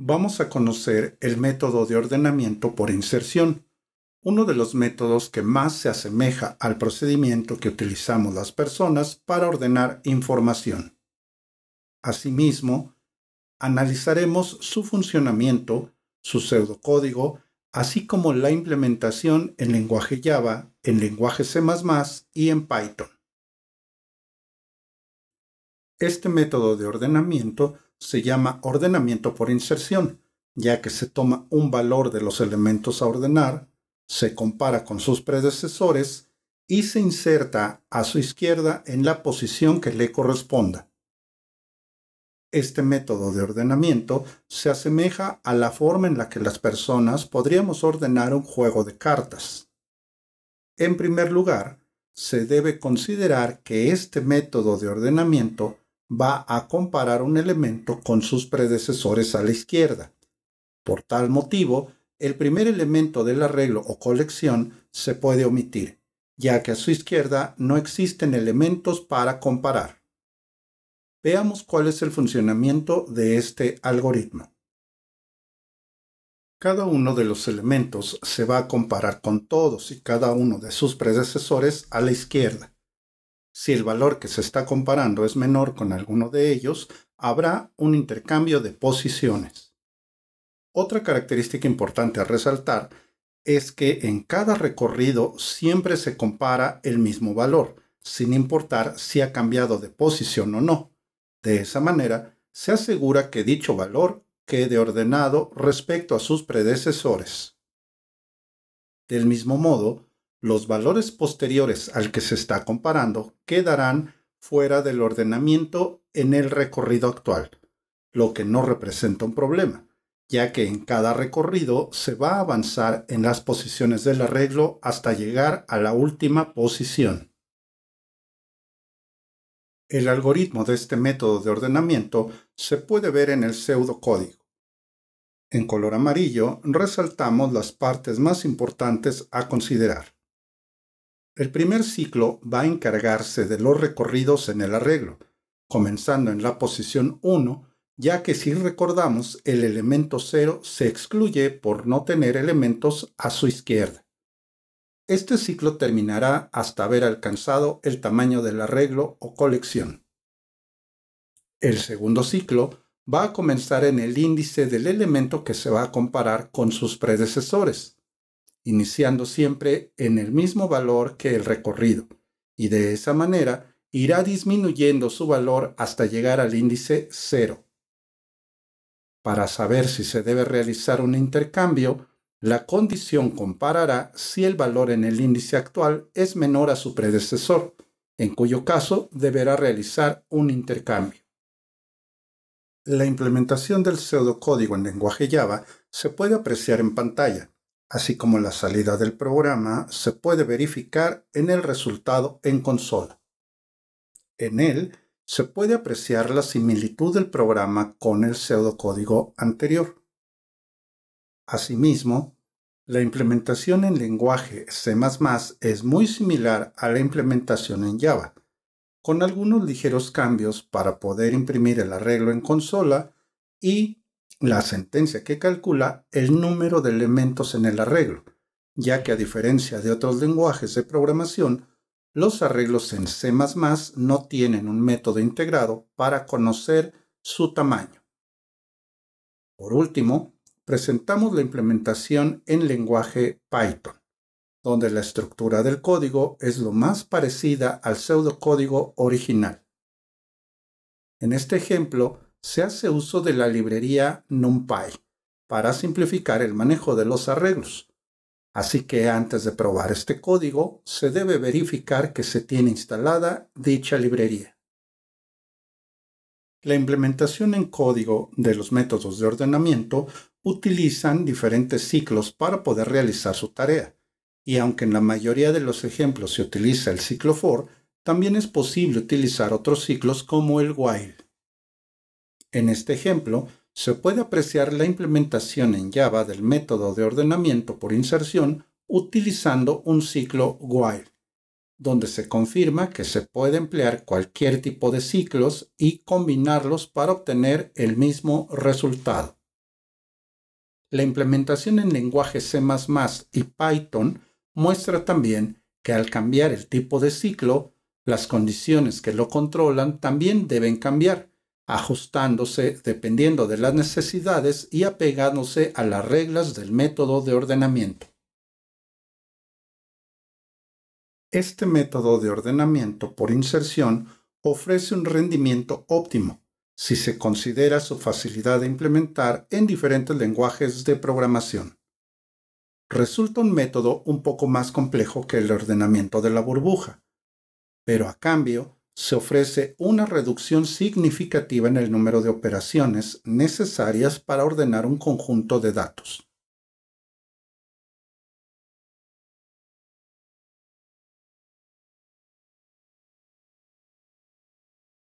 Vamos a conocer el método de ordenamiento por inserción, uno de los métodos que más se asemeja al procedimiento que utilizamos las personas para ordenar información. Asimismo, analizaremos su funcionamiento, su pseudocódigo, así como la implementación en lenguaje Java, en lenguaje C++ y en Python. Este método de ordenamiento se llama ordenamiento por inserción, ya que se toma un valor de los elementos a ordenar, se compara con sus predecesores y se inserta a su izquierda en la posición que le corresponda. Este método de ordenamiento se asemeja a la forma en la que las personas podríamos ordenar un juego de cartas. En primer lugar, se debe considerar que este método de ordenamiento va a comparar un elemento con sus predecesores a la izquierda. Por tal motivo, el primer elemento del arreglo o colección se puede omitir, ya que a su izquierda no existen elementos para comparar. Veamos cuál es el funcionamiento de este algoritmo. Cada uno de los elementos se va a comparar con todos y cada uno de sus predecesores a la izquierda. Si el valor que se está comparando es menor con alguno de ellos, habrá un intercambio de posiciones. Otra característica importante a resaltar es que en cada recorrido siempre se compara el mismo valor, sin importar si ha cambiado de posición o no. De esa manera, se asegura que dicho valor quede ordenado respecto a sus predecesores. Del mismo modo, los valores posteriores al que se está comparando quedarán fuera del ordenamiento en el recorrido actual, lo que no representa un problema, ya que en cada recorrido se va a avanzar en las posiciones del arreglo hasta llegar a la última posición. El algoritmo de este método de ordenamiento se puede ver en el pseudocódigo. En color amarillo resaltamos las partes más importantes a considerar. El primer ciclo va a encargarse de los recorridos en el arreglo, comenzando en la posición 1, ya que si recordamos el elemento 0 se excluye por no tener elementos a su izquierda. Este ciclo terminará hasta haber alcanzado el tamaño del arreglo o colección. El segundo ciclo va a comenzar en el índice del elemento que se va a comparar con sus predecesores, iniciando siempre en el mismo valor que el recorrido, y de esa manera irá disminuyendo su valor hasta llegar al índice 0. Para saber si se debe realizar un intercambio, la condición comparará si el valor en el índice actual es menor a su predecesor, en cuyo caso deberá realizar un intercambio. La implementación del pseudocódigo en lenguaje Java se puede apreciar en pantalla, así como la salida del programa se puede verificar en el resultado en consola. En él se puede apreciar la similitud del programa con el pseudocódigo anterior. Asimismo, la implementación en lenguaje C++ es muy similar a la implementación en Java, con algunos ligeros cambios para poder imprimir el arreglo en consola y la sentencia que calcula el número de elementos en el arreglo, ya que a diferencia de otros lenguajes de programación, los arreglos en C++ no tienen un método integrado para conocer su tamaño. Por último, presentamos la implementación en lenguaje Python, donde la estructura del código es lo más parecida al pseudocódigo original. En este ejemplo, se hace uso de la librería NumPy para simplificar el manejo de los arreglos. Así que antes de probar este código, se debe verificar que se tiene instalada dicha librería. La implementación en código de los métodos de ordenamiento utilizan diferentes ciclos para poder realizar su tarea. Y aunque en la mayoría de los ejemplos se utiliza el ciclo for, también es posible utilizar otros ciclos como el while. En este ejemplo, se puede apreciar la implementación en Java del método de ordenamiento por inserción utilizando un ciclo while, donde se confirma que se puede emplear cualquier tipo de ciclos y combinarlos para obtener el mismo resultado. La implementación en lenguajes C++ y Python muestra también que al cambiar el tipo de ciclo, las condiciones que lo controlan también deben cambiar, ajustándose dependiendo de las necesidades y apegándose a las reglas del método de ordenamiento. Este método de ordenamiento por inserción ofrece un rendimiento óptimo si se considera su facilidad de implementar en diferentes lenguajes de programación. Resulta un método un poco más complejo que el ordenamiento de la burbuja, pero a cambio se ofrece una reducción significativa en el número de operaciones necesarias para ordenar un conjunto de datos.